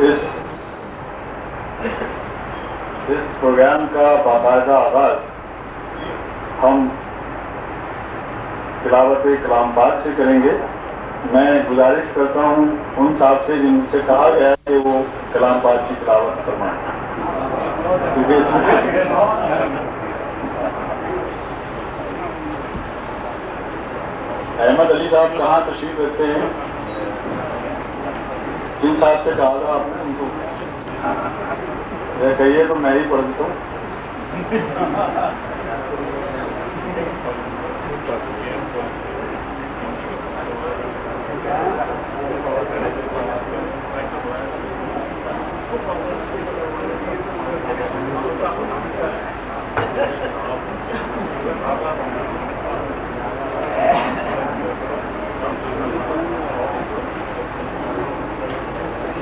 اس programme کا باقاعدہ آغاز ہم تلاوت کلام پاک سے کریں گے. میں گزارش کرتا ہوں ان صاحب سے جن سے کہا گیا ہے کہ وہ کلام پاک کی تلاوت فرمائیں. احمد علی صاحب کہاں تشریف رکھتے ہیں؟ جن صاحب سے کہا تھا آپ نے ان کو کہیے تو میں ہی پڑھ دیتا ہوں.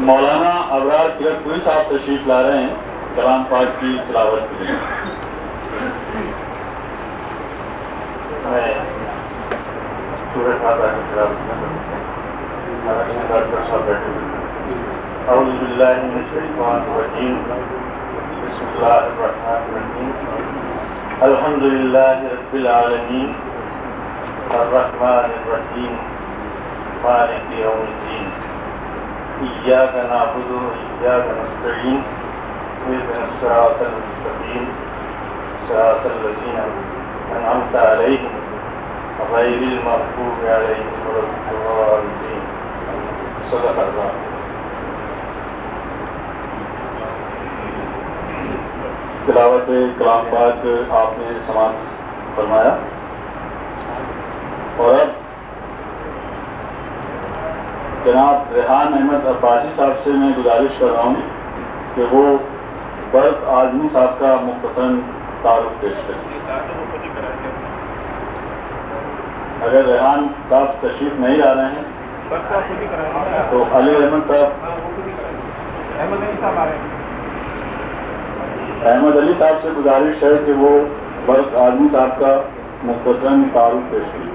مولانا ابرار کیرتپوری صاحب تشریف لا رہے ہیں کلام پاک کی تلاوت کے لیے. اعوذ باللہ من الشیطان الرجیم. بسم اللہ الرحمن الرحیم. الحمد للہ رب العالمین الرحمن الرحیم مالک یوم الدین. إياك نعبد وإياك نستعين اهدنا الصراط المستقيم صراط الذين أنعمت عليهم غير المغضوب عليهم ولا الضالين. صدق الله. تلاوت کلام پاک آپ نے سماعت فرمایا اور اب جناب ریحان احمد عباسی صاحب سے میں گزارش کر رہا ہوں کہ وہ برق اعظمی صاحب کا مختصر تعارف پیش کریں. اگر ریحان صاحب تشریف نہیں لا رہے ہیں تو علی احمد صاحب احمد علی صاحب سے گزارش ہے کہ وہ برق اعظمی صاحب کا مختصر تعارف پیش کریں.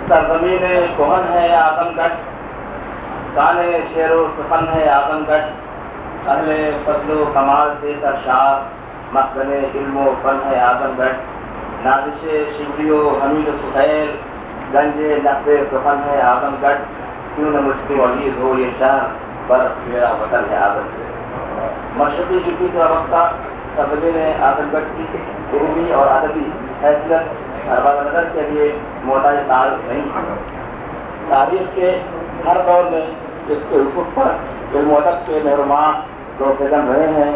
سرزمین کہن ہے اعظم گڑھ، کان شعر و سخن ہے اعظم گڑھ، اہل فضل و کمال سے سرشار، مخزن علم و فن ہے اعظم گڑھ، نازش شبلی و حمید و سہیل، گنج نقد سخن ہے اعظم گڑھ، کیوں نہ مجھ کو عزیز ہو یہ شہر، پر میرا وطن ہے اعظم گڑھ. مشرقی یوپی سے وابستہ سرزمین اعظم گڑھ کی علمی اور ادبی حیثیت ارباب نظر کے لیے محتاج تعارف نہیں ہے. تاریخ کے ہر دور میں اس کے افق پر علم و ادب کے مہرباں لوگ قدم رہے ہیں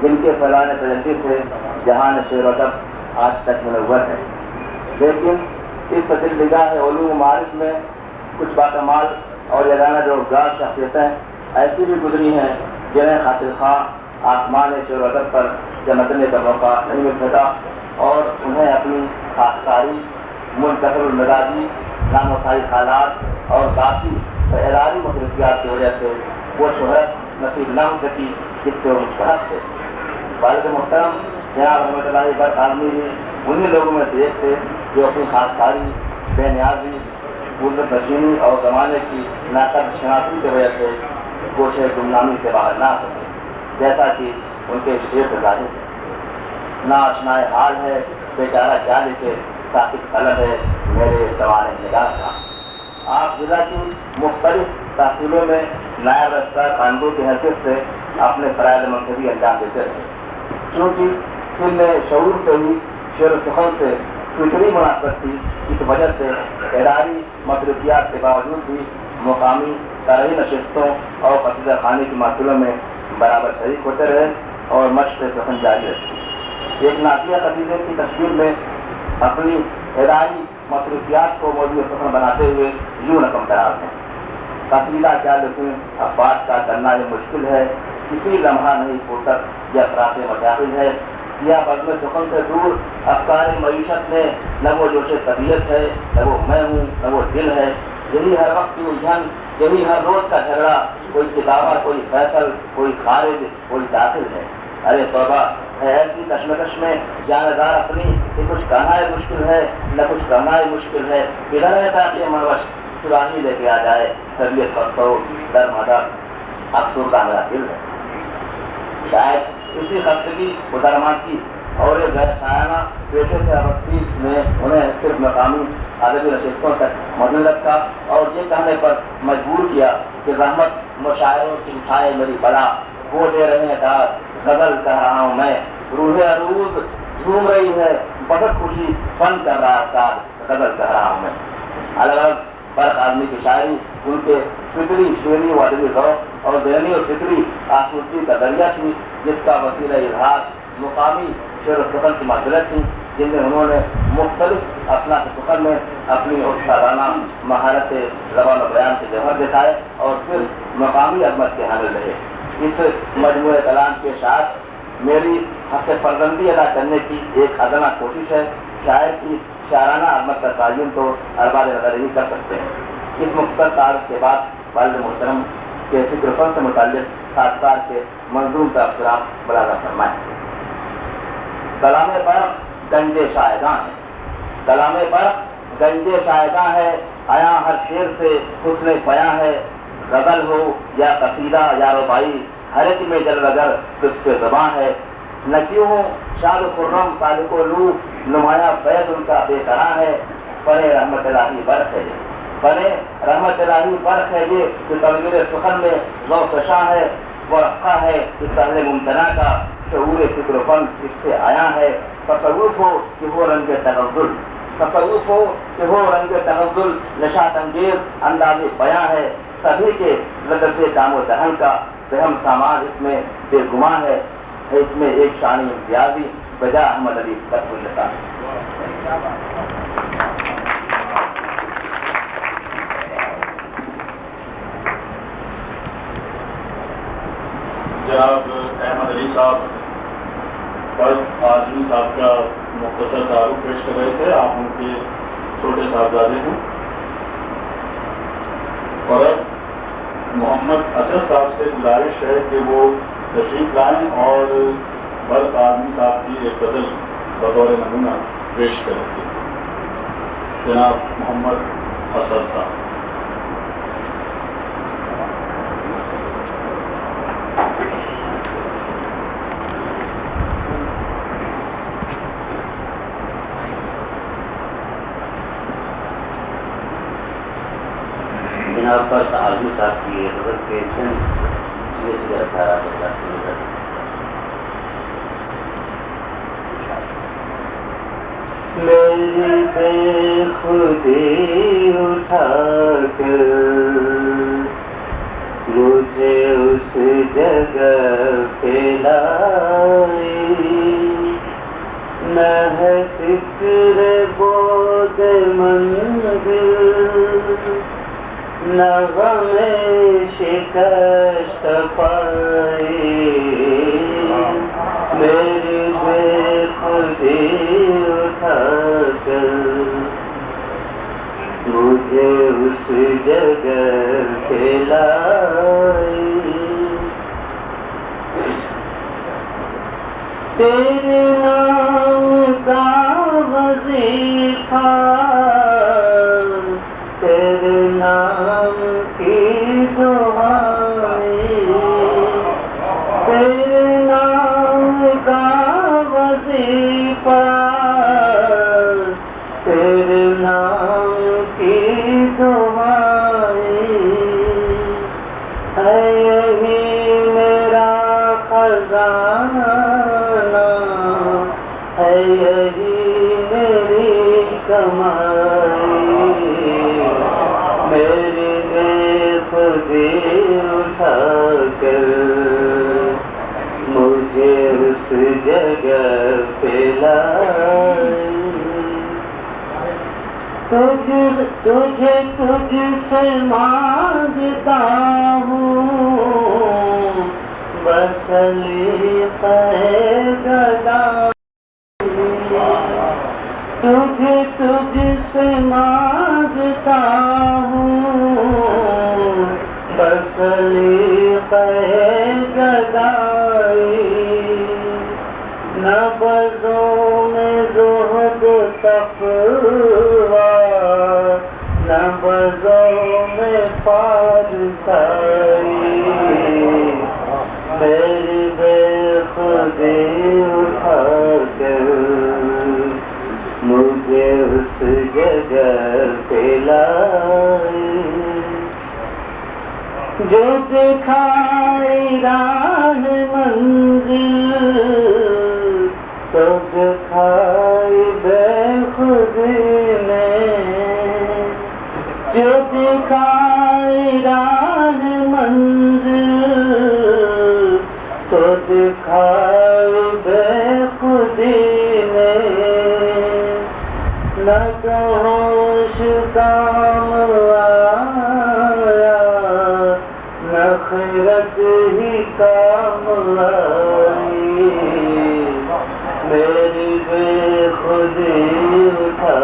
جن کے فیضان تجدید سے جہان شعر و ادب آج تک منور ہے. لیکن اس تجلگاہ علوم و معارف میں کچھ باکمال اور یگانہ جوگار شخصیتیں ایسی بھی گزری ہیں جنہیں خاطر خواہ آسمان شعر و ادب پر چمکنے کا موقع نہیں مل سکا اور انہیں اپنی خاصکاری، منتخب المزاجی، ناموسائی خیالات اور باقی اداری مصروفیات کی وجہ سے وہ شہرت نصیب نہ ہو سکی جس سے وہ مستحق تھے. والد محترم جناب رحمۃ اللہ برق اعظمی بھی انہیں لوگوں میں سے ایک تھے جو اپنی خاصکاری، بے نیازی، قدرت نشینی اور زمانے کی ناقد شناسی کی وجہ سے گوشے گمنامی سے باہر نہ آ سکے، جیسا کہ ان کے شعر سے ظاہر ہے. نا آشنائے حال ہے بیچارہ کیا لکھے، ساکت قلم ہے میرے سوال نگاہ کا. آپ ضلع کی مختلف تحصیلوں میں نائب رجسٹرار خاندوں کی حیثیت سے اپنے فرائض منصبی انجام دیتے رہے. چونکہ فلم شعور سے ہی شعر و سخن سے فطری مناسبت تھی، اس وجہ سے اداری مصروفیات کے باوجود بھی مقامی ترہی نشستوں اور قصیدہ خوانی کی محفلوں میں برابر شریک ہوتے رہے اور مشق سخن جاری رکھی. ایک نعتیہ قصیدے کی تشکیل میں اپنی اداری مصروفیات کو موضوع سخن بناتے ہوئے یوں رقم قرار دیں. قصیدہ کیا لکھوں اب بات کا کرنا یہ مشکل ہے، کسی لمحہ نہیں فرصت یا افراط مشاغل ہے. یا بزم سخن سے دور افکار معیشت میں نہ وہ جوش طبیعت ہے، نہ وہ میں ہوں، نہ وہ دل ہے. یہی ہر وقت کی الجھن، یہی ہر روز کا جھگڑا، کوئی کتابہ، کوئی فیصل، کوئی خارج، کوئی داخل ہے. ارے توبہ ہے ایسی کشمکش میں جانبدار اپنی کہ کچھ کہنا ہے مشکل ہے نہ کچھ کرنا ہے مشکل ہے، ادھر ہے تاکہ منوش چرانی لے کے آ جائے تربیت کرتا در مدر افسردہ میرا دل ہے. شاید اسی خستگی ادرمان کی اور یہ غیر شاعرانہ پیشے سے وابستگی نے انہیں صرف مقامی ادبی نشستوں تک محدود رکھا اور یہ کہنے پر مجبور کیا کہ رحمت مشاعروں کی اٹھائے میری بلا، وہ دے رہے ہیں داد غزل کہہ رہا ہوں میں، روح عروج جھوم رہی ہے بہت خوشی فن کر رہا ساتھ غزل کہہ رہا ہوں میں. الگ الگ فرق آدمی کی شاعری ان کے فطری شعری و ادبی ذوق اور ذہنی اور فطری آسودگی کا دریا تھی جس کا وسیلہ اظہار مقامی شعر و سخن کی معذرت تھی جن میں انہوں نے مختلف اصناف سخن میں اپنی استادانہ مہارت زبان و بیان کے جوہر دکھائے اور پھر مقامی عظمت کے حامل رہے. اس مجموعہ کلام کے ساتھ میری حق فرزندی ادا کرنے کی ایک ادنا کوشش ہے. شاعر کی شاعرانہ عظمت کا تعین تو ارباب نظر ہی کر سکتے ہیں. اس مختصر تعارف کے بعد والد محترم کے فکر فن سے متعلق خاص کے منظوم کا احترام بلازہ فرمائیں. کلام پر گنجے شاعداں ہے، کلام پر گنجے شاعداں ہے، آیا ہر شعر سے حسن بیاں ہے. غزل ہو یا قصیدہ یا ربائی ہر ایک میں جلوگر صرف زباں ہے. نہ کیوں ہوں شاد و خرم سالک و لو نمایاں فیض ان کا بے قرار ہے. فن رحمت الہی برق ہے، فن رحمت الہی برق ہے یہ کہ تنویر سخن میں ذوق شاہ ہے. وہ رقہ ہے کہ سہل ممتنع کا شعور فکر و فن اس سے آیا ہے. تصوف ہو کہ وہ رنگ تغزل، تصوف ہو کہ وہ رنگ تغزل نشاط انگیز انداز بیاں ہے. سبھی کے لذت کام و دہن کا اہم سامان اس میں بے گماں ہے. اس میں ایک شانی امتیازی بجا احمد علی قطب اللہ. جناب احمد علی صاحب فرد آزمی صاحب کا مختصر تعارف پیش کر رہے تھے. آپ ان کے چھوٹے صاحبزادے ہیں اور اب محمد اسد صاحب سے گزارش ہے کہ وہ تشریف لائیں اور فرد آزمی صاحب کی ایک غزل بطور نمونہ پیش کریں گے. جناب محمد اسد صاحب. جناب پر آزمی صاحب کی غزل کے چند میری بے خودی اٹھا کر مجھے اس جگہ پہ لائی، نہ ہے فکر بود منزل نہ غم شکست پائی. میری بے خودی اٹھا کر مجھے اس جگہ پہ لائی. تیرے نام کا وظیفہ تیرے نام کی دعائیں، تیرے نام کا وظیفہ تیرے نام کی دعائیں. ہے یہی میرا خزانہ، ہے یہی میری کمائی. میری بے خودی اٹھا کر مجھے اس جگہ پہ لائی. تجھے تجھ سے مانگتا ہوں بس سلیقہ گدا. تجھے تجھ سے مانگتا ہوں بس سلیقہ گدائی. نہ نبضوں میں زہد تقویٰ، نبضوں میں پارسائی، میری بے خودی اٹھا کر مجھے اس جگہ پہ لائی، جو دکھائی راہ منزل تو دکھائی بے خودی نے، جو دکھائی راہ منزل تو دکھائی بے خودی نے، نہ ہوش کام آیا نہ خیرت ہی کام آئی، میری بے خودی اٹھا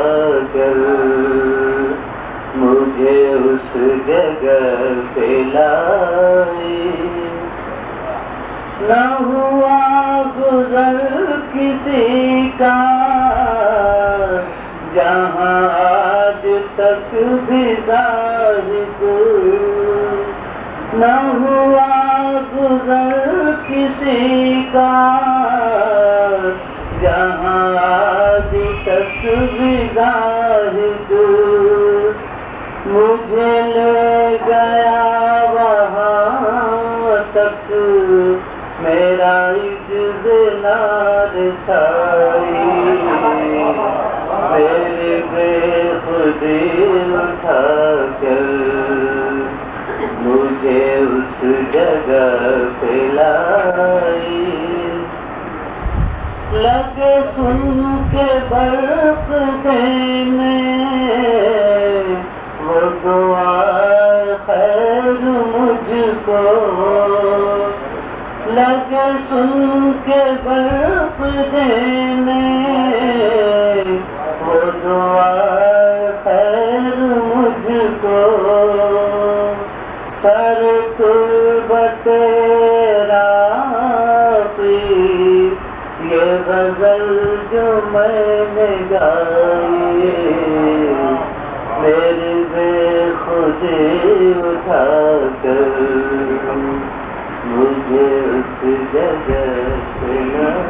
کر مجھے اس جگہ پہ لائی، نہ ہوا گزر کسی کا جہاں آج تک بھی زاہد، نہ ہوا گزر کسی کا جہاں آج تک بھی زاہد، مجھے لے گیا وہاں تک میرا عجز نہ رسائی، میرے بے خودی اٹھا کر مجھے اس جگہ پہ لائی، لگے سن کے برق دینے وہ دعا خیر مجھ کو، لگے سن کے برق دینے وہ دعا خیر مجھ کو، سر تربت راقی یہ غزل جو میں نے گائی، میری بے خودی اٹھا کر مجھے اس جگہ پہ لائی۔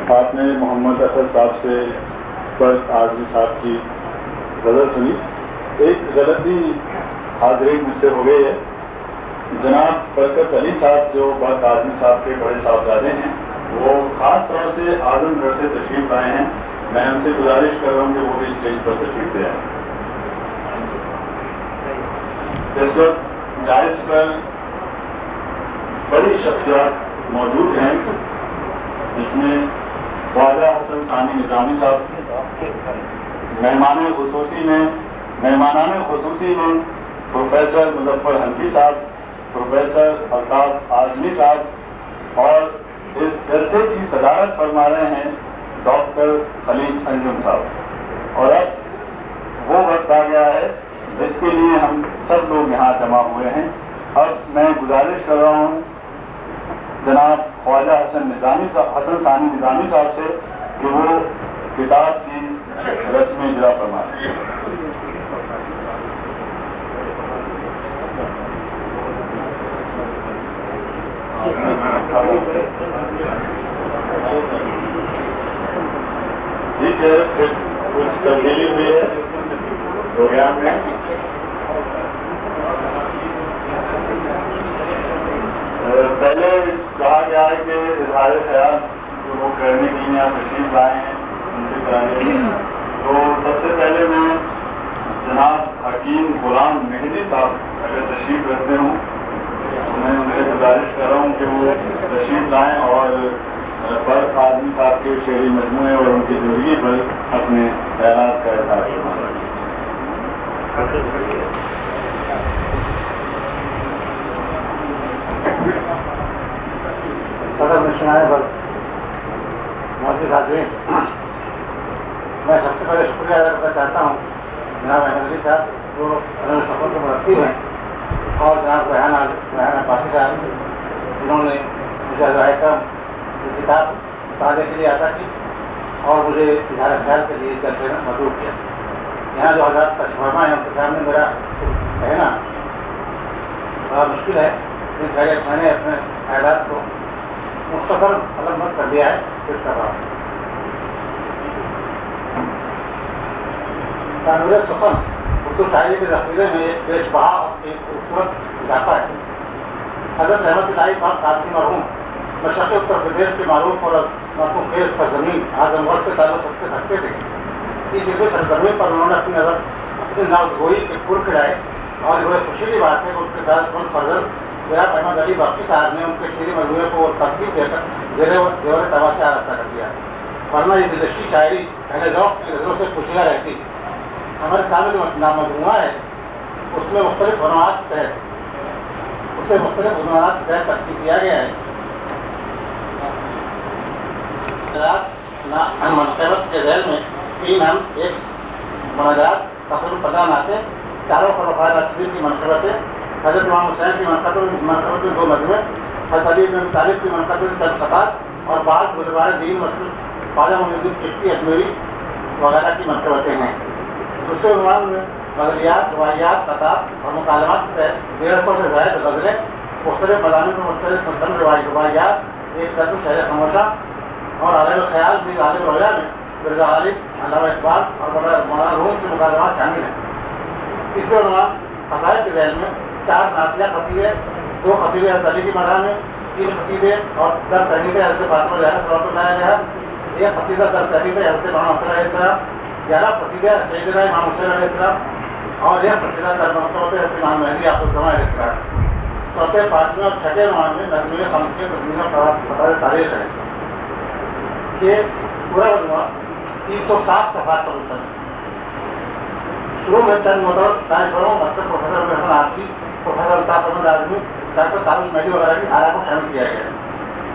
آپ نے محمد اسد صاحب سے برق اعظمی صاحب کی غزل سنی۔ ایک غلطی حاضرین مجھ سے ہو گئی ہے، جناب برکت علی صاحب جو برق اعظمی صاحب کے بڑے صاحبزادے ہیں، وہ خاص طور سے اعظم گڑھ سے تشریف لائے ہیں، میں ان سے گزارش کر رہا ہوں کہ وہ بھی اسٹیج پر تشریف لے آئیں۔ اس وقت جائز پر بڑی شخصیات موجود ہیں، جس میں خواجہ حسن ثانی نظامی صاحب، مہمانان خصوصی میں پروفیسر مظفر حنفی صاحب، پروفیسر الطاف اعظمی صاحب، اور اس جلسے کی صدارت فرما رہے ہیں ڈاکٹر خلیل انجم صاحب۔ اور اب وہ وقت آ گیا ہے جس کے لیے ہم سب لوگ یہاں جمع ہوئے ہیں۔ اب میں گزارش کر رہا ہوں جناب خواجہ حسن ثانی نظامی صاحب سے کہ وہ کتاب کی رسم اجرا فرمائیں۔ ٹھیک ہے، پھر کچھ تبدیلی ہوئی ہے پروگرام میں۔ پہلے کہا گیا ہے کہ اظہار خیال جو وہ کرنے کے لیے آپ تشریف لائے ہیں ان سے کرانے کے لیے، تو سب سے پہلے میں جناب حکیم غلام مہدی صاحب اگر تشریف رکھتے ہوں تو میں ان سے گزارش کر رہا ہوں کہ وہ تشریف لائیں اور برق اعظمی صاحب کے شعری مجموعے اور ان کی زندگی پر اپنے خیالات کا اظہار کریں۔ صدر نشین آئے بس معزز حاضرین، میں سب سے پہلے شکریہ ادا کرنا چاہتا ہوں جناب احمد علی صاحب جو سفر کے مرتب ہیں اور جناب ریحانہ باقی صاحب جنہوں نے مجھے ذائقہ کتاب پڑھنے کے لیے عطا کی اور مجھے اظہار خیال کے لیے چل کر مدعو کیا. یہاں جو حضرات کا شرما ہے ان کے سامنے میرا کہنا بڑا مشکل ہے، میں نے اپنے خیالات کو مختصر علامت کر دیا ہے. اس کا بات تعمیر سخن اردو شاعری کے ذخیرے میں ایک پیش بہا اور ایک خوبصورت اضافہ ہے. حضرت رحمت اللہ پاک قاسم مرحوم مشرقی اتر پردیش کے معروف اور مرحوم خیز سرزمین اعظم گڑھ سے تعلق رکھتے تھے. اس عربی سرزمین پر انہوں نے اپنی نظر اپنی ناگوئی کے پھول کھلائے اور بڑے خوشی کی بات ہے کہ اس کے ساتھ ان فرزل جناب احمد علی باقی صاحب نے ان کے شعری مجموعے کو ترتیب دے کر زیور تباہ رابطہ کر دیا. ورنہ یہ دلچسپی شاعری پہلے ذوق کی نظروں سے خوشیاں رہتی. ہمارے سامنے جو مجموعہ ہے اس میں مختلف عنوانات ترتیب کیا گیا ہے. منقبت کے ذیل میں 3 ہم ایک مناجات تقریباً 50 نعتیں، چاروں خلفائے راشدین کی منقبتیں، حضرت امام حسین کی منقبت میں 2 مجموعے، حضرت علی بن ابی طالب کی منقبت میں 3 خطات اور بعض بزرگان دین مثلا خواجہ معین الدین چشتی اجمیری وغیرہ کی منقبتیں ہیں. دوسرے عنوان میں غزلیات، روایات، خطاب اور مکالمات کے تحت 150 سے زائد غزلیں، مختلف مضامین میں مختلف مستند روایات، ایک طرف شہر خاموشہ اور عالم خیال بھی عالم رویا میں مرزا غالب، علامہ اقبال اور مولانا روم سے مکالمات شامل ہیں. تیسرے عنوان قصائد کے ذیل میں 4 نعتیہ قصیدے، 2 قصیدے حضرت علی کی مدح میں، 3 قصیدے اور 10 تحریریں حضرت فاطمہ زہرا صلوات اللہ علیہا، 1 قصیدہ 10 تحریریں حضرت امام حسن علیہ السلام، 11 قصیدے سیدنا امام حسین علیہ السلام اور 1 قصیدہ در مرتبہ حضرت امام مہدی علیہ السلام. چوتھے، 5ویں اور 6ٹھے عنوان میں نظمیہ خمسیہ تصویر تاریخ ہے. یہ پورا مجموعہ 360 صفحات پر مشتمل ہے. شروع میں چند موٹر دانشوروں مثلاً پروفیسر حسن عارفی، پروفیسر الطاف احمد اعظمی، ڈاکٹر طارق مہدی وغیرہ کی آرا کو شامل کیا گیا ہے.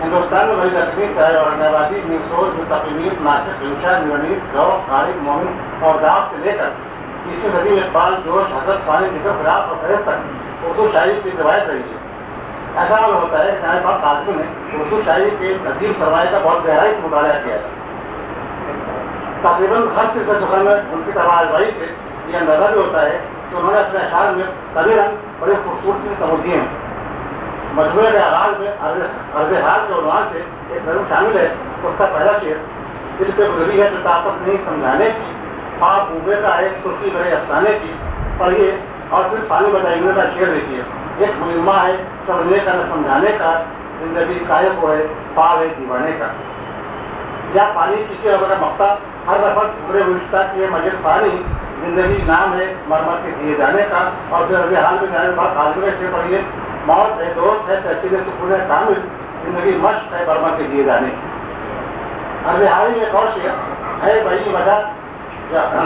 ہندوستان میں بڑی تقریب سرائے اورنگ آبادی، نیوسوز، متقمین، ناصر، انشا، نیونیس، غوث، غالب، مومن اور داغ سے لے کر 20ویں صدی میں اقبال، جوش، حضرت ثانی، ذکر، فراق اور فیض تک اردو شاعری کی روایت رہی ہے. ایسا معلوم ہوتا ہے کہ پاک قاسم نے اردو شاعری کے اس عظیم سرمایہ کا بہت گہرائی سے مطالعہ کیا ہے. تقریباً ہر سلسلہ سخن میں ان کی تواضعی سے یہ اندازہ بھی ہوتا ہے کہ انہوں نے اپنے اشعار میں سبھی رنگ بڑے خوبصورتی سے سمجھ دیے ہیں. مجموعے کے آغاز میں عرض حال کے عنوان سے ایک نظم شامل ہے. اس کا پہلا شعر دل پہ گزری ہے جو طاقت نہیں سمجھانے کی، خواب بوبے کا ایک سرخی بڑے افسانے کی، پڑھیے اور پھر پانی بچائینے کا شعر دیکھیے. ایک مجمہ ہے سمجھنے کا نہ سمجھانے کا، زندگی قائب ہو ہے پاو ہے دیوانے کا. یا پانی پیچھے وغیرہ مقتا ہر رفت بڑے وشتا کیے مجد پانی، زندگی نام ہے مرمر کے دیے جانے کا. اور پھر عرض حال میں جانے کے بعد عالم سے پڑھیے، موت ہے دوست ہے تحصیل سکون ہے کامل، زندگی مشق ہے مرمر کے دیے جانے کی. عرض حال میں ایک اور شعر ہے بھائی وجہ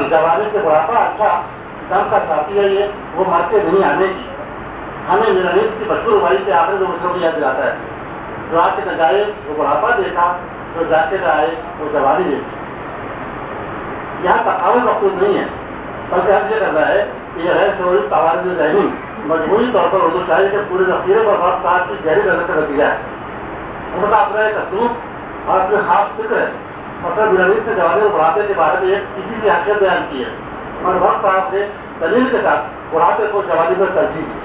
جوانی سے بڑھاپا اچھا دم کا ساتھی ہے یہ وہ مرتے نہیں آنے کی. ہمیں میرانیس کی مشہور روائی کے آخری 2 مصروں کی یاد دلاتا ہے. جو آ کے نہ جائے وہ بڑھاپا دیکھا، جو جا کے نہ آئے وہ جوانی دیکھی. یہاں تقابل مقصود نہیں ہے بلکہ ہم یہ کرنا ہے کہ یہ ہے شعوری توارد ذہنی مجموعی طور پر اردو شاعری کے پورے ذخیرے پر وقت صاحب کی گہری نظر کا نتیجہ ہے. ان کا اپنا ایک اسلوب اور اپنے خاص فکر ہے. مثلا میرانیس نے جوانی اور بڑھاپے کے بارے میں ایک سیدھی سی حقیقت بیان کی ہے اور وقت صاحب نے دلیل کے ساتھ بڑھاپے کو جوانی میں ترجیح دی.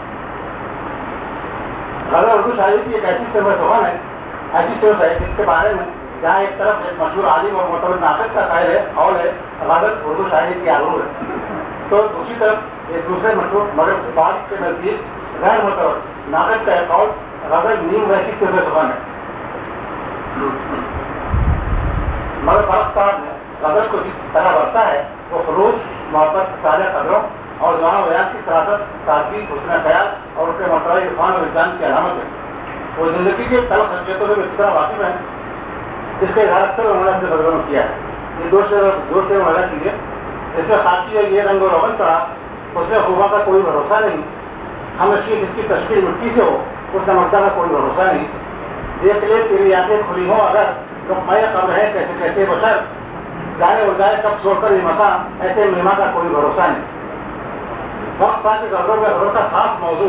غزل اردو شاعری کی ایک ایسی سمت سخن ہے، ایسی صرف ہے جس کے بارے میں جہاں ایک طرف ایک مشہور عالم اور معتبر ناقد کا قائل ہے قول ہے غزل اردو شاعری کی آبرو ہے، تو دوسری طرف ایک دوسرے مشہور مگر بعض کے نزدیک غیر معتبر ناقد کا قول غزل نیم ویسی سمت سخن ہے. مگر فرق صاحب نے غزل کو جس طرح برتا ہے وہ خلوص، محبت، صالح قدروں اور زبان و بیان کی سراست، سادگی، حسن خیال اور اس کے مرتبہ عرفان اور وجدان کی علامت ہے. وہ زندگی کے تلخ حقیقتوں سے اس طرح واقف ہیں جس کا اظہار اکثر انہوں نے اپنے غزلوں میں کیا ہے. یہ 2 شعر وغیرہ کیجیے. اس میں خاکی ہے یہ رنگ و روغن چڑھا، اس میں خوبا کا کوئی بھروسہ نہیں، ہم اچھی جس کی تشکیل مٹی سے ہو اس نمکدہ کا کوئی بھروسہ نہیں. دیکھ لے تیری آنکھیں کھلی ہوں اگر تو میں قبر ہے کیسے کیسے بشر، جانے ہو جائے کب چھوڑ کر یہ مکان ایسے مہمان کا کوئی بھروسہ نہیں. وقت صاحب کی غزلوں میں غزل کا خاص موضوع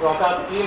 2003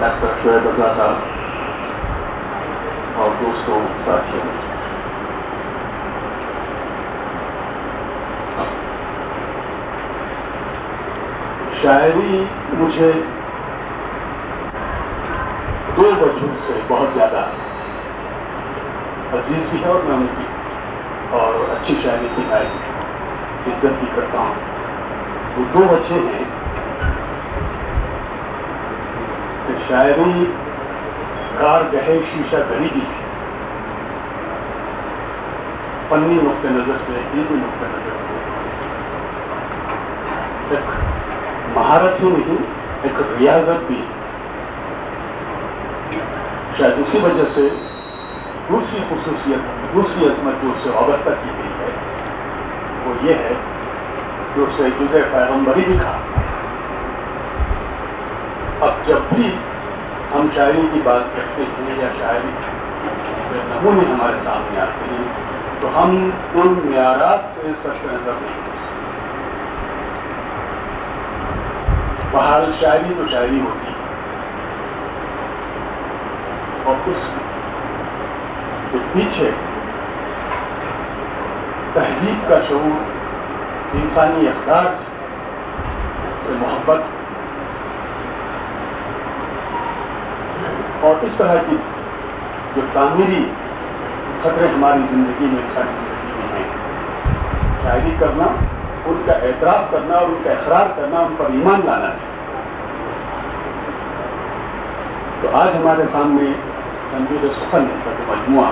ڈاکٹر شعیب رضا صاحب اور دوستوں ساتھیوں، شاعری مجھے دو وجہ سے بہت زیادہ عزیز بھی ہے، اور میں ان کی اور اچھی شاعری کی عزت بھی کرتا ہوں۔ وہ دو وجہ ہیں کہ شاعری کارگہ شیشہ گری بھی ہے، فنی نقطۂ نظر سے، علمی نقطۂ نظر سے ایک مہارت ہی نہیں، ایک ریاضت بھی ہے۔ شاید اسی وجہ سے دوسری خصوصیت، دوسری عظمت جو اس سے وابستہ کی گئی ہے وہ یہ ہے کہ اسے جزء پیغمبری بھی کہا۔ اب جب بھی ہم شاعری کی بات کرتے ہیں یا شاعری کے نمونے ہمارے سامنے آتے ہیں تو ہم ان معیارات سے صرف نظر نہیں کر سکتے۔ بہرحال شاعری تو شاعری ہوتی ہے، اور اس کے پیچھے تہذیب کا شعور، انسانی اخلاق سے محبت اور اس طرح کی جو تعمیری خطرے ہماری زندگی میں، انسانی زندگی میں ہیں، شاعری کرنا، ان کا اعتراف کرنا اور ان کا اقرار کرنا، ان پر ایمان لانا ہے۔ تو آج ہمارے سامنے تنویر سخن کا جو مجموعہ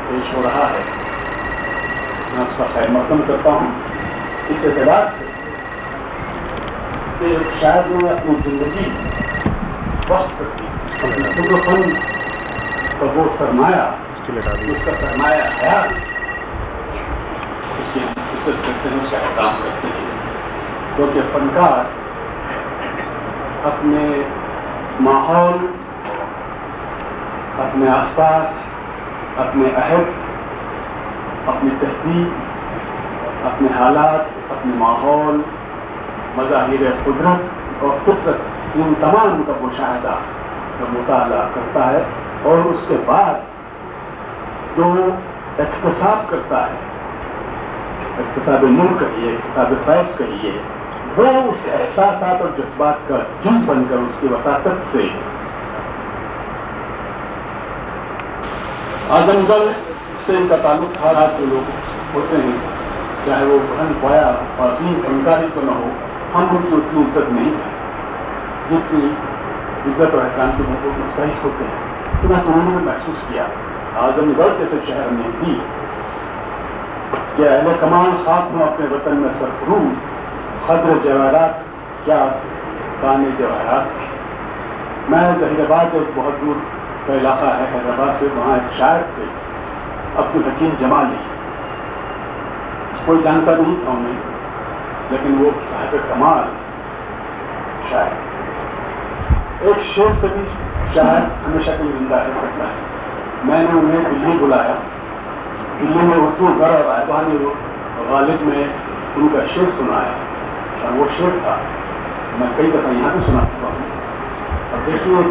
پیش ہو رہا ہے، میں اس کا خیر مقدم کرتا ہوں اس اعتبار سے کہ شاید میں اپنی زندگی وقت اپنے خود و فن کا وہ سرمایہ، اس کا سرمایہ حیات، اس کی عزت کرتے ہیں، اس کا احترام کرتے ہیں، کیونکہ فنکار اپنے ماحول، اپنے آس پاس، اپنے عہد، اپنی تہذیب، اپنے حالات، اپنے ماحول، مظاہر قدرت اور فطرت، ان تمام کا مشاہدہ کا مطالعہ کرتا ہے، اور اس کے بعد جو احتساب کرتا ہے، احتساب ملک کہیے، احتساب فیض کہیے، وہ اس احساسات اور جذبات کا جز بن کر اس کی وساطت سے اعظم گڑھ سے ان کا تعلق تھا۔ جو لوگ ہوتے ہیں، چاہے وہ بلند پایا اور عظیم فنکاری تو نہ ہو، ہم ان کی اتنی عزت نہیں ہے جتنی عزت اور احترام کے موقع مستحق ہوتے ہیں۔ تو میں انہوں نے محسوس کیا اعظم گڑھ جیسے شہر میں بھی کہ اہل کمال خاک ہوں اپنے وطن میں سرفروز، خضر جواہرات کیا کانے جواہرات۔ میں ظہیر آباد ایک بہت دور کا علاقہ ہے حیدرآباد سے، وہاں ایک شاعر تھے عبد الحکیم جمالی، کوئی جانتا نہیں تھا انہیں، لیکن وہ صاحب کمال شاعر، ایک شعر سے بھی شاعر ہمیشہ کے لیے زندہ رہ سکتا ہے۔ میں نے انہیں دلی بلایا، دلی میں اردو گھر اور آئبان غالب میں ان کا شعر سنایا، اور وہ شعر تھا میں کئی دفعہ یہاں بھی سنا چکا ہوں۔ اور دیکھیے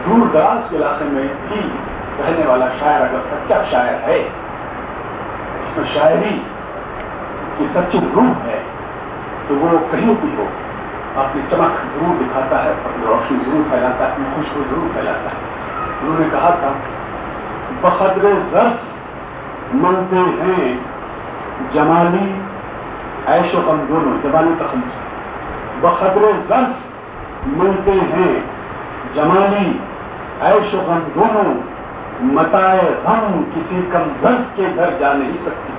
دور دراز کے علاقے میں بھی رہنے والا شاعر اگر سچا شاعر ہے، اس میں شاعری کی سچی روح ہے، تو وہ کہیں بھی ہو اپنی چمک ضرور دکھاتا ہے، اپنی روشنی ضرور پھیلاتا ہے، اپنی خوشبو ضرور پھیلاتا ہے۔ انہوں نے کہا تھا بقدر ظرف ملتے ہیں جمالی عیش و غم دونوں، زبانی تخلص، بقدر ظرف ملتے ہیں جمالی عیش و غم دونوں، متاع غم کسی کم ظرف کے گھر جا نہیں سکتی۔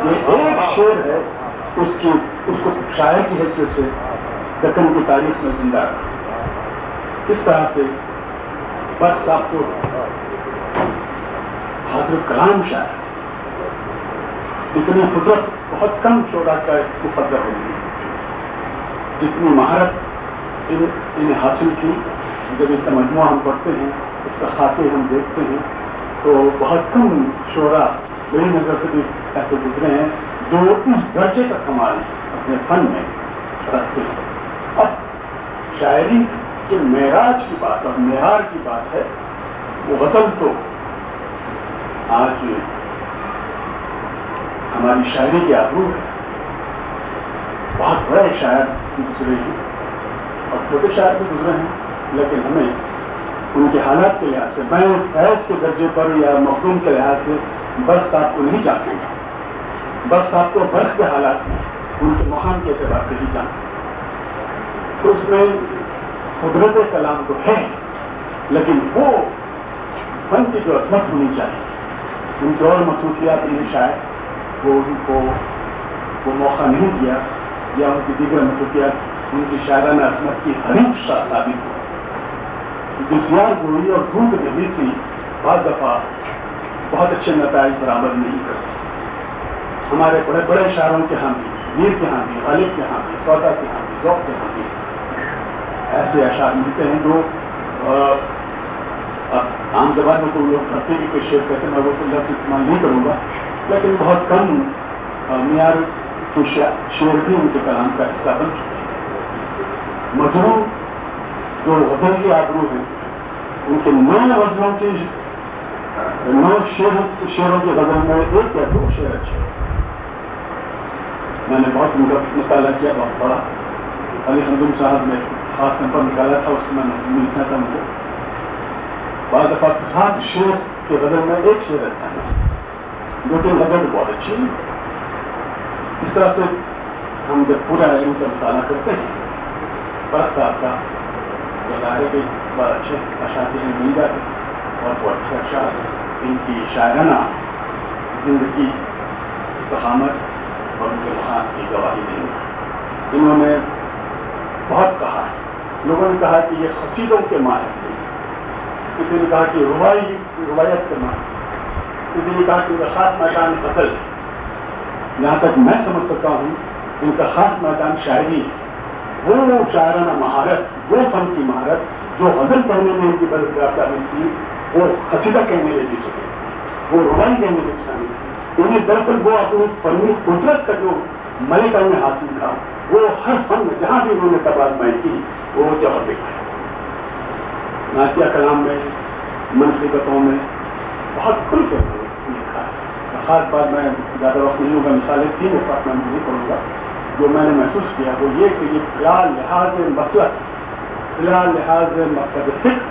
یہ ایک شعر ہے، اس کو شاعر کی حیثیت سے دکن کی تاریخ میں زندہ رکھا۔ اس طرح سے برخلاف تو حضرت کلام شاعر، اتنی قدرت بہت کم شعراء کا مقدر ہوگی، جتنی مہارت انہیں حاصل کی۔ جب اس کا مجموعہ ہم پڑھتے ہیں، اس کا خاطے ہم دیکھتے ہیں، تو بہت کم شعراء میری نظر سے بھی ایسے گزرے ہیں جو اس درجے کا کمال اپنے فن میں رکھتے ہیں۔ اب شاعری کے معراج کی بات اور معیار کی بات ہے، وہ غزل تو آج ہماری شاعری کے آبرو ہے. بہت بڑے شاعر گزرے ہیں اور چھوٹے شاعر بھی گزرے ہیں، لیکن ہمیں ان کے حالات کے لحاظ سے، میں فیض کے درجے پر یا مخدوم کے لحاظ سے برق صاحب کو نہیں جانتا گا. برق صاحب کو برق کے حالات میں ان کے مقام کے اعتبار سے ہی جانتا. تو اس میں قدرت کلام تو ہے، لیکن وہ فن کی جو عظمت ہونی چاہیے، ان کی اور مصروفیات میں شاید وہ ان کو وہ موقع نہیں دیا، یا ان کی دیگر مصروفیات ان کی شاعرانہ عظمت کی حریف ثابت ہو. بسیار گوئی اور دھوپ دہلی سے بعض دفعہ بہت اچھے نتائج برآمد نہیں کرتے. ہمارے بڑے بڑے شاعروں کے ہاں بھی، میر کے ہاں بھی، غالب کے ہاں بھی، سودا کے ہاں بھی، ذوق کے ہاں بھی ایسے اشعار ملتے ہیں جو عام زبان میں تو لوگ بھرتی کی کوئی شعر کہتے ہیں، میں وہ تو لفظ استعمال نہیں کروں گا، لیکن بہت کم معیار کے شعر بھی ان کے کلام کا حصہ بن چکے ہیں. مجروح جو غزل کی آبرو ہیں، ان کے 9 غزلوں کی 9 شعروں کی غزل میں 1 یا 2 شعر اچھے. میں نے بہت مطالعہ کیا، بہت پڑھا. علی خندم صاحب نے خاص نمبر نکالا تھا، اس میں لکھنا تھا مجھے. بعض دفعہ 7 شعر کے غزل میں 1 شعر اچھا ہے، جو کہ غزل بہت اچھی ہے. اس طرح سے ہم جب پورا علم کا مطالعہ کرتے ہیں، برق صاحب کا ظاہر ہے کہ بہت اچھے اشعار مل جاتے ہیں اور وہ اچھے اشعار ان کی شاعرانہ زندگی، استقامت اور ان کے مقام کی گواہی دیں گے. انہوں نے بہت کہا ہے. لوگوں نے کہا کہ یہ قصیدوں کے ماہر تھے، کسی نے کہا کہ روایت کے ماہر، کسی نے کہا کہ ان کا خاص میدان غزل ہے. جہاں تک میں سمجھ سکتا ہوں ان کا خاص میدان شاعری ہے. وہ شاعرانہ مہارت، وہ فن کی مہارت جو غزل کہنے میں ان کی بدکار شامل تھی، وہ قصیدہ کہنے میں بھی چکے، وہ روائی کہنے میں شامل تھی. انہیں دراصل وہ اپنی فنی قدرت کا جو ملکہ انہیں حاصل تھا، وہ ہر فن میں جہاں بھی انہوں نے تبادمائی کی وہ جوہر دکھایا. نعتیہ کلام میں، منقبتوں میں بہت کھل کے لکھا ہے. خاص بات میں زیادہ وقت نہیں ہوگا، مثالیں 3 وقت میں نہیں کروں گا. جو میں نے محسوس کیا وہ یہ کہ یہ فی لحاظ مسلک، فی لحاظ مقصد فکر،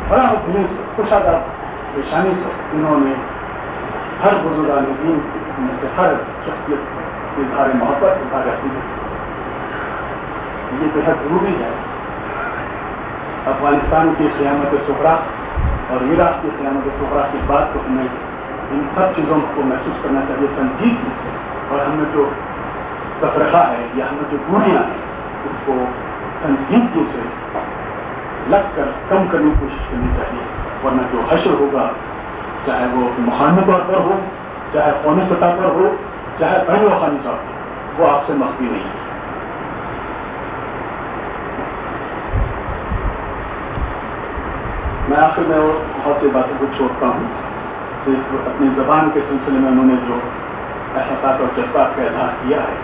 بڑا خلوص کشادہ پیشانی سے انہوں نے ہر بزرگان دین میں سے ہر شخصیت سے اظہار محبت، اظہار عقیدت. یہ بہت ضروری ہے. افغانستان کی قیامت صغریٰ اور عراق کی قیامت صغریٰ کی بات کو ہمیں ان سب چیزوں کو محسوس کرنا چاہیے سنجیدگی سے، اور ہمیں جو تفرقہ ہے یا ہمیں جو دوریاں ہیں اس کو سنجیدگی سے لگ کر کم کرنے کی کوشش کرنی چاہیے. ورنہ جو حشر ہوگا، چاہے وہ مقامی طور پر ہو، چاہے قومی سطح پر ہو، چاہے بین الاقوامی سطح پر، وہ آپ سے مخفی نہیں ہے. میں آخر میں بہت سی باتوں کو چھوڑتا ہوں. صرف اپنی زبان کے سلسلے میں انہوں نے جو احساسات اور جذبات کا اظہار کیا ہے،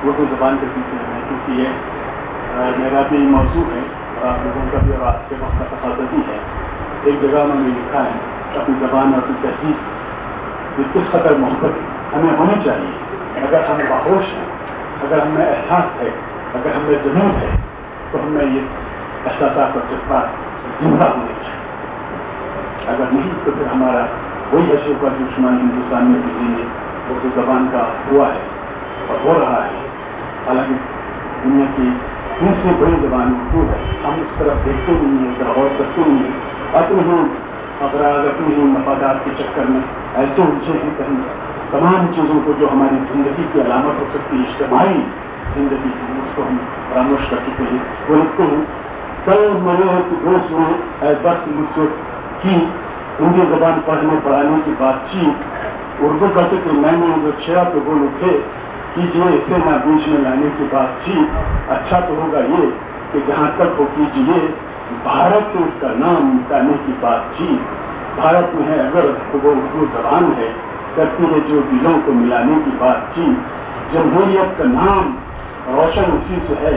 اردو زبان کے سلسلے میں، کیونکہ یہ میرا بھی موضوع ہے اور آپ لوگوں کا بھی اور آپ کے وقت کا تقاضا بھی ہے. ایک جگہ انہوں نے لکھا ہے اپنی زبان اور اپنی تہذیب سے کس قدر محبت ہمیں ہونی چاہیے. اگر ہم باہوش ہیں، اگر ہمیں احساس ہے، اگر ہمیں ضرور ہے، تو ہمیں یہ احساسات اور جذبات زندہ ہونے چاہیے. اگر نہیں تو پھر ہمارا وہی حشر کا جو شمال ہندوستان میں بھی اردو زبان کا ہوا ہے اور ہو رہا ہے. حالانکہ دنیا کی دوسری بڑی زبان اردو ہے، ہم اس طرف دیکھتے نہیں ہیں، غور کرتے نہیں ہیں. اپنے ہی اغراض، اپنے ہی مفادات کے چکر میں ایسے الجھے ہیں کہ ہم تمام چیزوں کو جو ہماری زندگی کی علامت ہو سکتی ہے، اجتماعی زندگی کی، اس کو ہم فراموش کر چکے ہیں. وہ لکھتے ہیں کل میرے ایک دوست نے برق مجھ سے کی ہندی زبان پڑھنے پڑھانے کی بات چیت، اردو کا ذکر میں نے جو چھیا تو بول اٹھے کیجیے اسے نہ بیچ میں لانے کی بات چیت. اچھا تو ہوگا یہ کہ جہاں تک ہو کیجیے بھارت سے اس کا نام مٹانے کی بات چیت. بھارت میں ہے اگر تو وہ اردو زبان ہے، کرتی ہے جو دلوں کو ملانے کی بات چیت. جمہوریت کا نام روشن اسی سے ہے،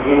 3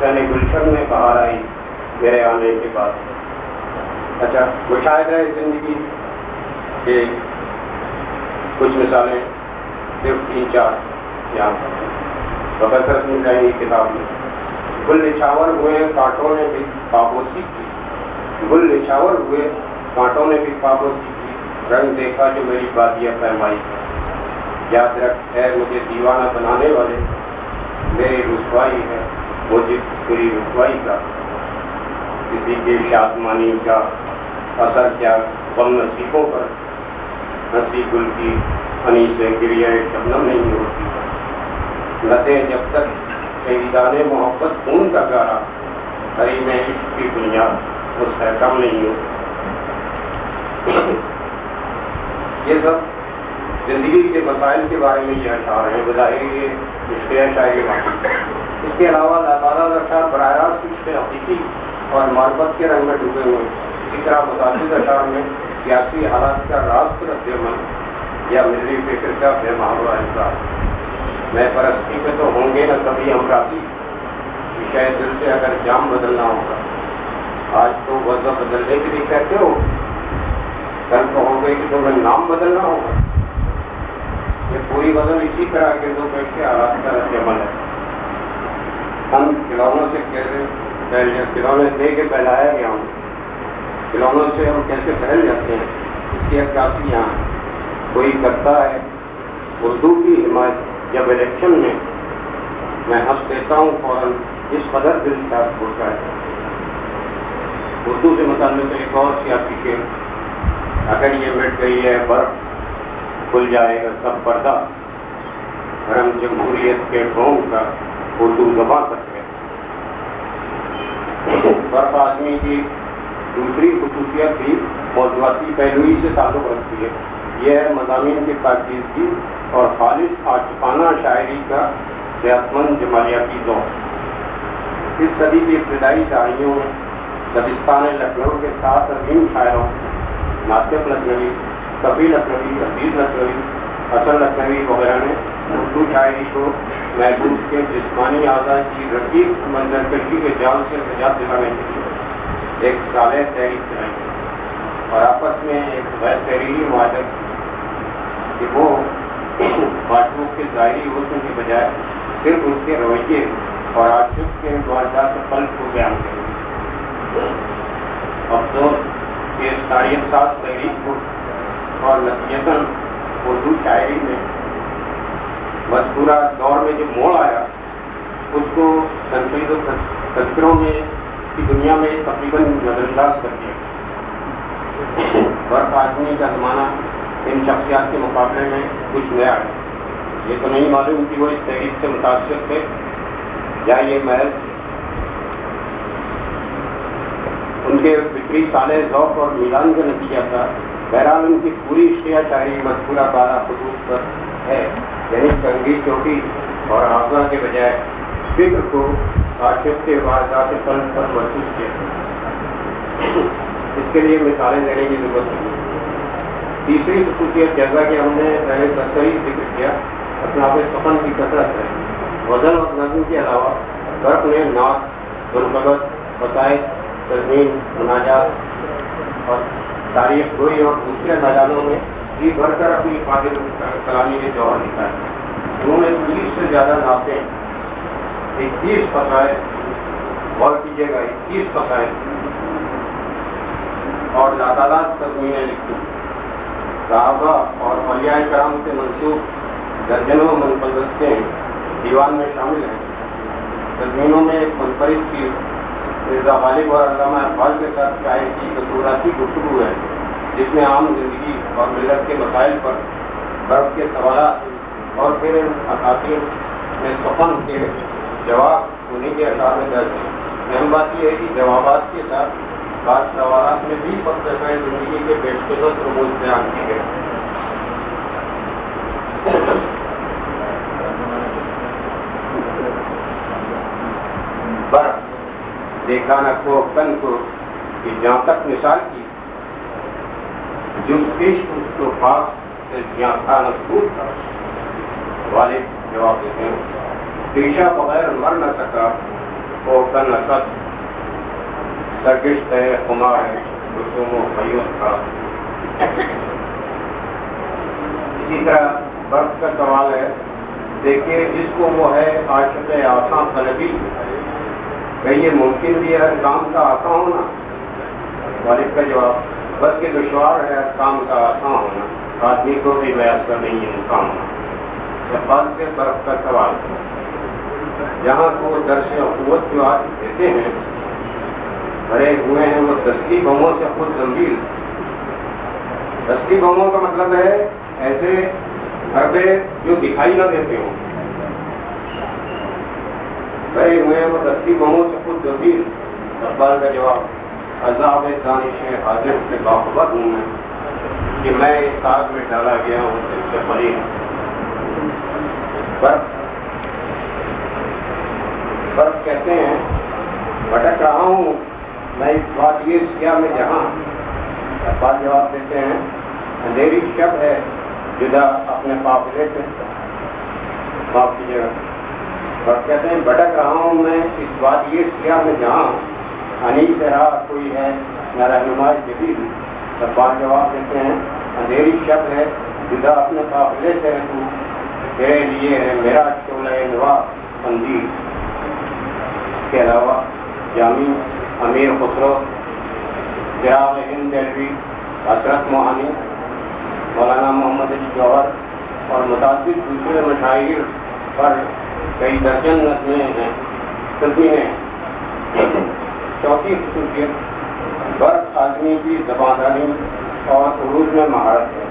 یعنی گلشن میں بہار آئی میرے آنے کے بعد. اچھا, مشاہدہ زندگی کے کچھ مثالیں صرف 3-4 یہاں پروفیسر سمجھائیں گی کتاب میں. گل نچھاور ہوئے کانٹوں نے بھی پابوسی کی, گل نچھاور ہوئے کانٹوں نے بھی پابوسی کی, رنگ دیکھا جو میری بادیاں پیمائی. یاد رکھ ہے مجھے دیوانہ بنانے والے, میری رسوائی ہے مجھے میری رسوائی کا. کسی کے شادمانی کا اثر کیا غم نصیبوں پر, ہنسی گل کی ہنی سے گریہ شبنم نہیں ہوتی. لتیں جب تک شہیدان محبت خون کا گارا, ہری میں عشق کی بنیاد مستحکم نہیں ہوتی. یہ سب زندگی کے مسائل کے بارے میں یہ اشعار ہیں. بظاہر یہ اشتہار شاعری واقعی. اس کے علاوہ اللہ تعالیٰ کا اشعار براہ راست رشتے حقیقی اور معرفت کے رنگ میں ڈوبے ہوئے. اسی طرح متعدد اشعار میں سیاسی حالات کا راست رد عمل یا ملی فکر کا بے محاورہ احساس. میں پرستی پہ تو ہوں گے نہ کبھی ہم راضی, شاید دل سے اگر جام بدلنا ہوگا. آج تو وضع بدلنے کے لیے کہتے ہو, کل کہو گے کہ تمہیں نام بدلنا ہوگا. یہ پوری غزل اسی طرح کے دو بیٹھ کے حالات کا رد عمل ہے. ہم کھلونوں سے کیسے کھلونے دے کے پہلایا گیا ہوں, کھلونوں سے ہم کیسے پہل جاتے ہیں, اس کی عکاسی یہاں ہے. کوئی کرتا ہے اردو کی حمایت جب الیکشن میں ہنس دیتا ہوں فوراً, اس قدر دل شاد ہوتا ہے. اردو سے متعلق ایک اور سیاسی شعر, اگر یہ مٹ گئی ہے برف کھل جائے گا سب پردہ, حرم جمہوریت کے ڈھونگ کا اردو زباں تک ہے. برف آدمی کی دوسری خصوصیت بھی موضوعاتی پہلوئی سے تعلق رکھتی ہے. یہ ہے مضامین کی پاکیزگی اور خالص عاشقانہ شاعری کا صحت مند جمالیاتی ذوق. اس صدی کی ابتدائی دہائیوں میں دبستان لکھنؤ کے 7 عظیم شاعروں ناطق لکھنوی, کبھی لکھنوی, عزیز لکھنوی, حسن لکھنوی وغیرہ نے اردو شاعری کو محبوب کے جسمانی اعضاء کی رقیق منظرکشی کے جال سے نجات دلانے کے لیے ایک صالح تحریک چلائی اور آپس میں ایک غیر تحریری معاہدہ کہ وہ معشوق کے ظاہری حسن کی بجائے صرف اس کے رویے اور عاشق کے معاہدات قلب کو بیان کریں. افسوس کہ اس تاریخ ساز تحریک کو اور نتیجتاً اردو شاعری میں مذکورہ دور میں جو موڑ آیا اس کو تنقید و تذکروں میں کی دنیا میں تقریباً نظر انداز کر دیا. برف آدمی کا زمانہ ان شخصیات کے مقابلے میں کچھ نیا ہے. یہ تو نہیں معلوم کہ وہ اس تحریک سے متاثر تھے یا یہ محض ان کے فکری صالح ذوق اور میلان کا نتیجہ تھا. بہرحال ان کی پوری اشتہا شاعری مذکورہ بالا خطوط پر ہے, یعنی کنگھی چوٹی اور آغا کے بجائے فکر کو عاشق کے واردات قلب پر محسوس کیا. اس کے لیے مثالیں دینے کی ضرورت نہیں. تیسری خصوصیت جیسا کہ ہم نے پہلے تذکری ذکر کیا, اصناف سخن کی کثرت ہے. غزل اور نظم کے علاوہ برف نے نعت, منقبت, قصائد, تزمین, مناجات اور تاریخ گوئی اور دوسرے میدانوں میں جی بھر کر اپنی قادر کلامی کے جوہر لکھا ہے. انہوں نے 30 سے زیادہ نعتیں, 21 قصائد, غور کیجیے گا 21 قصائد اور لاتعداد تزمینیں لکھی. صحابہ اور اولیاء کرام سے منسوب درجنوں منفردتیں دیوان میں شامل ہیں. تزمینوں میں ایک منفرد چیز مرزا غالب اور علامہ اقبال کے ساتھ شاعر کی تصوراتی گفتگو ہے, جس میں عام زندگی اور ملت کے مسائل پر برف کے سوالات اور پھر اساطیر میں سخن کے جواب انہیں کے اشعار میں درج ہیں. اہم بات یہ ہے کہ جوابات کے ساتھ بعض سوالات میں بھی فلسفہ زندگی کے پیشکش رموز بیان کی گئے. برف دیکھا نہ کو کن کو کہ جہاں تک مثال کی, جس عشق اس کو پاس سے جہاں تھا نہ سکوت تھا. والد جواب دیتے ہیں, پیشہ بغیر مر نہ سکا وہ کن اسد سرگشت ہے خمار ہے رسوم و خیوط کا. اسی طرح برف کا سوال ہے. دیکھیے جس کو وہ ہے عاشق آسان طلبی، کہ یہ ممکن بھی ہے کام کا آسان ہونا؟ والد کا جواب بس یہ دشوار ہے کام کا آسان ہونا، آدمی کو بھی میسر نہیں ہے کام ہونا. جاپان سے برف کا سوال، جہاں کو درس قوت جو آج دیتے ہیں بھرے ہوئے ہیں وہ دستی بموں سے خود زمبیل. دستی بموں کا مطلب ہے ایسے حربے جو دکھائی نہ دیتے ہوں. بھرے ہوئے ہیں وہ دستی بموں سے خود زمبیل. جاپان کا جواب عذاب دانش حاضر سے باخبر ہوں میں کہ میں اس آگ میں ڈالا گیا ہوں اس سے پری ہوں. برف کہتے ہیں بھٹک رہا ہوں میں اس بات یہ سیاہ میں جہاں. جاپان جواب دیتے ہیں اندھیری شب ہے جدا اپنے قافلے سے معاف کیجیے گا. برف کہتے ہیں بھٹک رہا ہوں میں اس بات یہ سیاہ میں جہاں انیس سے راہ کوئی ہے نہ رہنمائی جدید. جاپان جواب دیتے ہیں اندھیری شب ہے جدا اپنے قافلے سے ہے تو تیرے لیے ہے میرا شعلہ نوا قندیل. اس کے علاوہ جامی امیر خسرو، چراغ ہند دہلوی، حضرت موہانی، مولانا محمد علی جوہر اور متعدد دوسرے مشاہیر پر کئی درجن نظمیں ہیں تدوینیں. چوتھی خصوصیت برف آدمی کی زبانداری اور عروج میں مہارت ہے.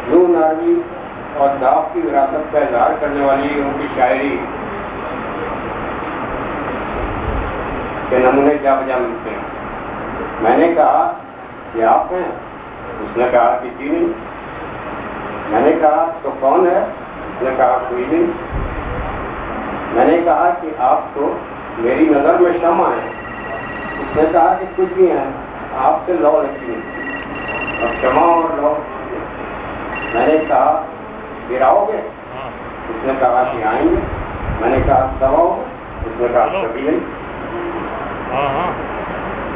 یوں ناروی اور داغ کی وراثت کا اظہار کرنے والی ان کی شاعری کے نمونے جا بجا ملتے ہیں. میں نے کہا کہ آپ ہیں؟ اس نے کہا کہ جی نہیں. میں نے کہا تو کون ہے؟ اس نے کہا کوئی نہیں. میں نے کہا کہ آپ تو میری نظر میں شمع ہیں. اس نے کہا کہ کچھ بھی ہیں آپ سے لو لگتی نہیں. اب شمع اور لو. میں نے کہا گراؤ گے؟ اس نے کہا کہ آئیں گے. میں نے کہا دباؤ گے؟ اس نے کہا کبھی نہیں.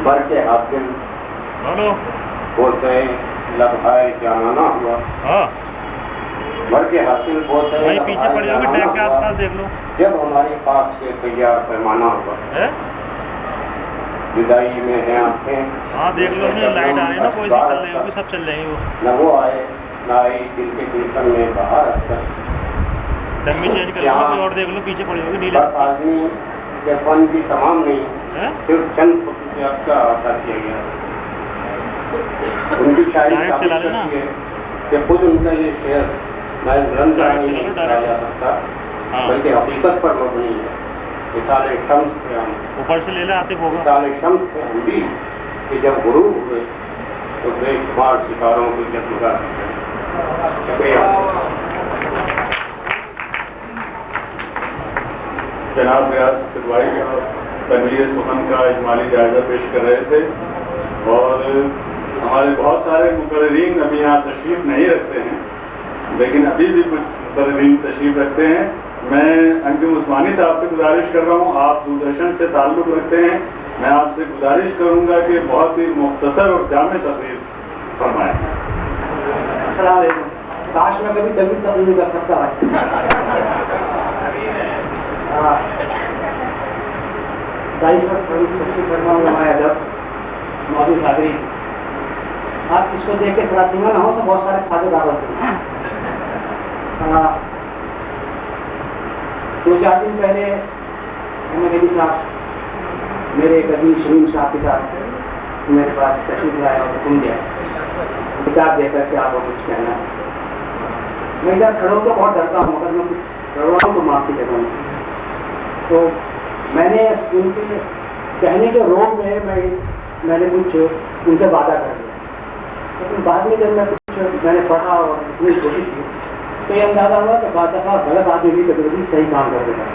بر کے حاصل بولتے لبھائے جانانا ہوا. بر کے حاصل بولتے پیچھے پڑ جاؤ گے ٹیگ کے آس پاس دیکھ لو. جب ہماری پاک سے تیار پیمانہ ہوا جدائی میں ہیں آنکھیں. ہاں دیکھ لو لائٹ آ رہی ہے نا کوئی سی چل رہی ہوگی سب چل رہی ہیں. وہ نہ وہ آئے نہ آئی دل کے دلکن میں باہر رکھ کر. ڈمی چینج کر لو اور دیکھ لو پیچھے پڑ جاؤ گے نیلے. برف آدمی کے فن بھی تمام نہیں صرف چند خصوصیات کا احاطہ کیا گیا. ان کی شاعری ثابت کرتی ہے کہ خود ان کا یہ شعر محض رنگ نہیں کہا جا سکتا بلکہ حقیقت پر مبنی ہے. مثال شمس سے ہم اوپر سے لے لے آتے ہوگا. مثال شمس سے ہم بھی کہ جب غروب ہوئے تو بے شمار ستاروں کی جگمگا. شکریہ. جناب ریاض کٹوائی صاحب تنویر سخن کا اجمالی جائزہ پیش کر رہے تھے اور ہمارے بہت سارے مقررین ابھی یہاں تشریف نہیں رکھتے ہیں لیکن ابھی بھی کچھ مقررین تشریف رکھتے ہیں. میں انجم عثمانی صاحب سے گزارش کر رہا ہوں آپ دوردرشن سے تعلق رکھتے ہیں میں آپ سے گزارش کروں گا کہ بہت ہی مختصر اور جامع تقریر فرمائیں. السلام علیکم. کاش میں کبھی تقریر کر سکتا ہے. آپ اس کو دیکھ کے سراسیما نہ ہو تو بہت سارے کھاتے دار ہوتے ہیں. 2-4 دن پہلے صاحب میرے ایک عظیم شمیم صاحب کے ساتھ میرے پاس تشریف لائے اور حکم دیا کتاب دے کر کے آپ کو کچھ کہنا ہے. میں ادھر کھڑا ہوں تو بہت ڈرتا ہوں مگر میں کچھ ڈر رہا ہوں تو معافی دیتا ہوں. تو میں نے ان کے کہنے کے روپ میں نے کچھ ان سے وعدہ کر دیا لیکن بعد میں جب میں نے پڑھا اور اتنی کوشش کی تو یہ اندازہ ہوا کہ بعض دفعہ غلط آدمی بھی کبھی صحیح کام کر دیتا ہے.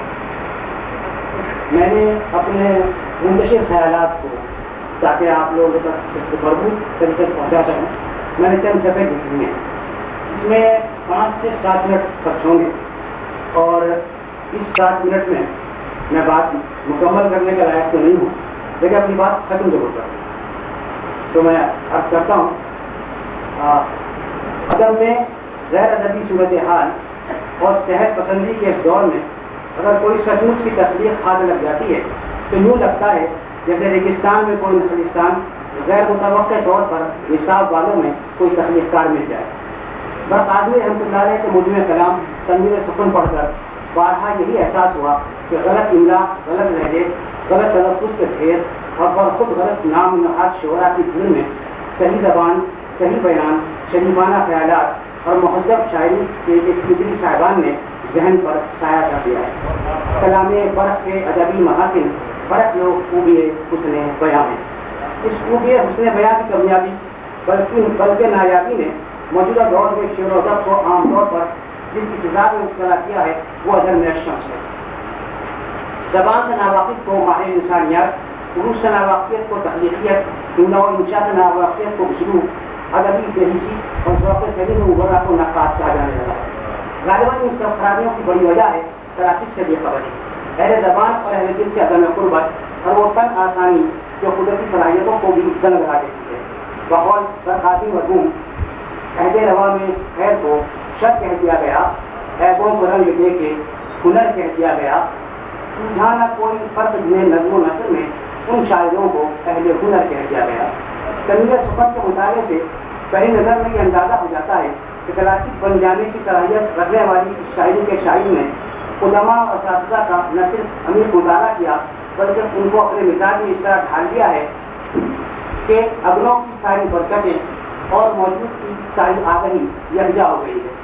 میں نے اپنے منتشر خیالات کو تاکہ آپ لوگوں تک بھرپور طریقے سے پہنچا سکوں میں نے چند صفحے لکھی ہیں. اس میں 5 سے 7 منٹ خرچ ہوں گے اور اس 7 منٹ میں میں بات مکمل کرنے کے لائق تو نہیں ہوں، لیکن اپنی بات ختم ضرور کروں. تو میں عرض کرتا ہوں، ادب میں غیر ادبی صورتحال اور صحت پسندی کے اس دور میں اگر کوئی سچ مچ کی تخلیق ہاتھ لگ جاتی ہے تو یوں لگتا ہے جیسے ریگستان میں کوئی نخلستان غیر متوقع طور پر نصاب والوں میں کوئی تخلیق کار مل جائے. برقادری رحمۃ اللہ علیہ کے مجمع کلام تنویر سخن پڑھ کر بارہا یہی احساس ہوا کہ غلط املا، غلط لہجے، غلط تلفظ کے ڈھیر اور خود غلط نام نہاد شعرا کی بھیڑ میں صحیح زبان، صحیح بیان، شریفانہ خیالات اور مہذب شاعری کے ایک فکری صاحبان نے ذہن پر سایہ کر دیا ہے. کلام برق کے ادبی محاسن فرق لوگ خوبی حسن بیاں ہیں. اس خوبی حسن بیاں کی کامیابی بلکہ نایابی نے موجودہ دور میں شعر و ادب کو عام طور پر جس کی کتاب میں مبتلا کیا ہے وہ ادب میں شمس ہے. زبان سے ناواقف کو ماہر انسانیات، عروج سے ناواقفیت کو تخلیقیت، نو انشاء سے ناواقفیت کو اسلوب، ادبی بےحسی اور ذوق سلیم مبرہ کو نقاط کہا جانے لگا ہے. غالباً ان سب خرابیوں کی بڑی وجہ ہے ترافک سے بے خبری، اہل زبان اور اہل دل سے عدم قربت اور وہ تن آسانی جو قدرتی صلاحیتوں کو بھی زنگ لگا دیتی ہے. بقول برقاتی مرحوم عہد روا میں خیر کو شر کہہ دیا گیا، عیبوں کو رنگ دے کے ہنر کہہ دیا گیا. سمجھانا کوئی فرق جنہیں نظم و نثر میں ان شاعروں کو اہل ہنر کہہ دیا گیا. تنویر سخن کے مطالعے سے پہلی نظر میں یہ اندازہ ہو جاتا ہے کہ کلاسک بن جانے کی صلاحیت رکھنے والی شاعری کے شاعر نے علماء اور اساتذہ کا نہ صرف عمیق مطالعہ کیا بلکہ ان کو اپنے مزاج میں اس طرح ڈھال دیا ہے کہ اگلوں کی ساری برکتیں اور موجود کی ساری آگہی یکجا ہو گئی ہے.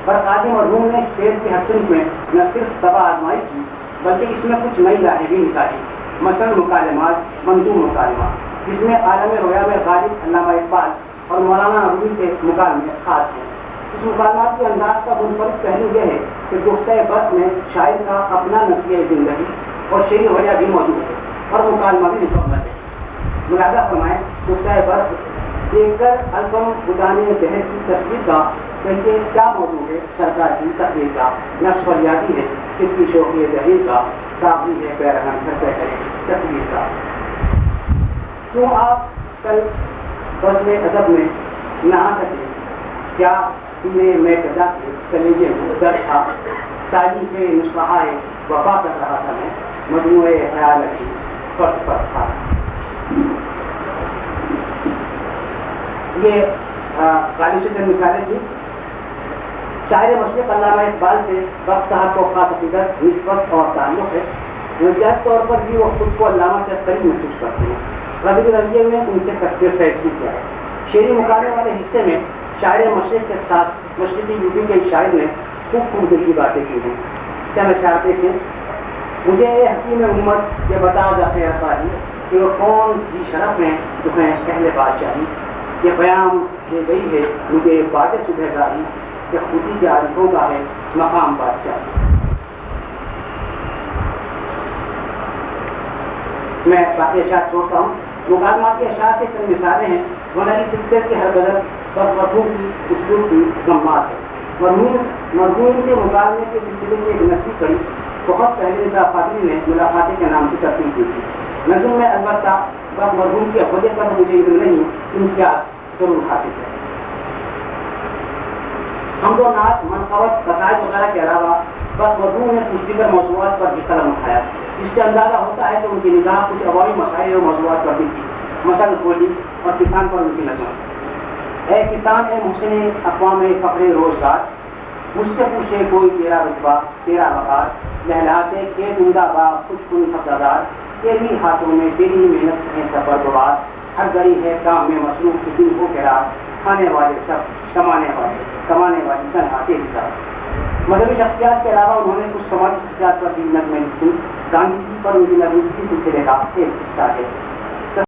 برقادی مرحوم نے شعر کی ہر صنف میں نہ صرف طبع آزمائی کی بلکہ اس میں کچھ نئی راہیں بھی نکالی. مثلاً مکالمات، منظوم مکالمات، جس میں عالم رویا میں غالب علامہ اقبال اور مولانا نبوی سے مکالمے خاص ہیں. اس مکالمات کے انداز کا منفرد پہلو یہ ہے کہ گفتہ برق میں شاعر کا اپنا نظریہ زندگی اور شعری وجہ بھی موجود ہے اور مکالمہ بھی مکمل ہے. ملاحظہ فرمائیں، گفتہ برق دیکھ کر البم ادانے زہر کی تصویر کا کہ کیا موضوع ہے، سرکار کی تقریر کا، نقش فریادی ہے، کس کی شوقی ظہیر کا، کافی ہے پیرہن خرچہ کرے تصویر کا. کیوں آپ کل بزم ادب میں نہ آ سکے؟ کیا میں کدا کے کلیجے میں درد تھا؟ تعلیم کے نسخہ وفا کر رہا تھا میں، مجموعہ خیال کی فرق پر تھا. یہ غالب سے چند مثالیں تھیں. شاعر مشرق علامہ اقبال سے وقت صاحب کو خاص عقیدت، نسبت اور تعلق ہے. نظریاتی طور پر بھی وہ خود کو علامہ سے قریب محسوس کرتے ہیں. ربیع الاولیہ میں ان سے تصویر فیض بھی کیا ہے. شعری مقابلے والے حصے میں شاعر مشرق کے ساتھ مشرقی یوپی کے شاعر نے خوب دل کی باتیں کی ہیں. کیا میں چاہتے تھے مجھے یہ حکیم امت یہ بتا ذخیر پاہی کہ وہ کون سی شرف ہیں تمہیں پہلے بادشاہی. یہ بیان دے گئی ہے مجھے باد صبح گاہی کہ خودی کے عارفوں کا ہے مقام بادشاہی. میں باقی اشعار چھوڑتا ہوں. مکالماتی اشعار سے چند مثالیں ہیں. ہنری سلسلے کی ہر غزل پر مرحوم کی اسلوب کی گمات ہے. مرحوم کے مکالمے کے سلسلے میں ایک نسلی کڑی بہت پہلے ندا فاضلی نے ملاقاتی کے نام کی ترتیب کی تھی. نظم میں البتہ وقت مرحوم کی افضلیت پر مجھے علم نہیں، امتیاز ضرور حاصل ہے. حمد و نعت، منقبت، قصائد وغیرہ کے علاوہ وقت مرحوم نے کچھ دیگر موضوعات پر بھی قلم اٹھایا. اس سے اندازہ ہوتا ہے کہ ان کی نگاہ کچھ عوامی مسائل اور موضوعات پر بھی تھی. مثلاً بولی اور کسان پر ان کی نظر. اے کسان، اے محسن اقوام فخر روزگار، مجھ سے پوچھے کوئی تیرا رتبہ، تیرا وقار، لہلاتے کے عمدہ باغ کچھ کن سبزادار، تیری ہاتھوں میں تیری محنت ہے سفر بار، ہر گھڑی ہے کام میں مصروف دن ہو کے رات، کھانے والے سب کمانے والی تنہا تیری ساتھ. مذہبی شخصیات کے علاوہ انہوں نے کچھ سماجی شخصیات پر بھی نظمیں لکھی. گاندھی جی پر ان کی نظم اسی سلسلے کا ایک حصہ ہے.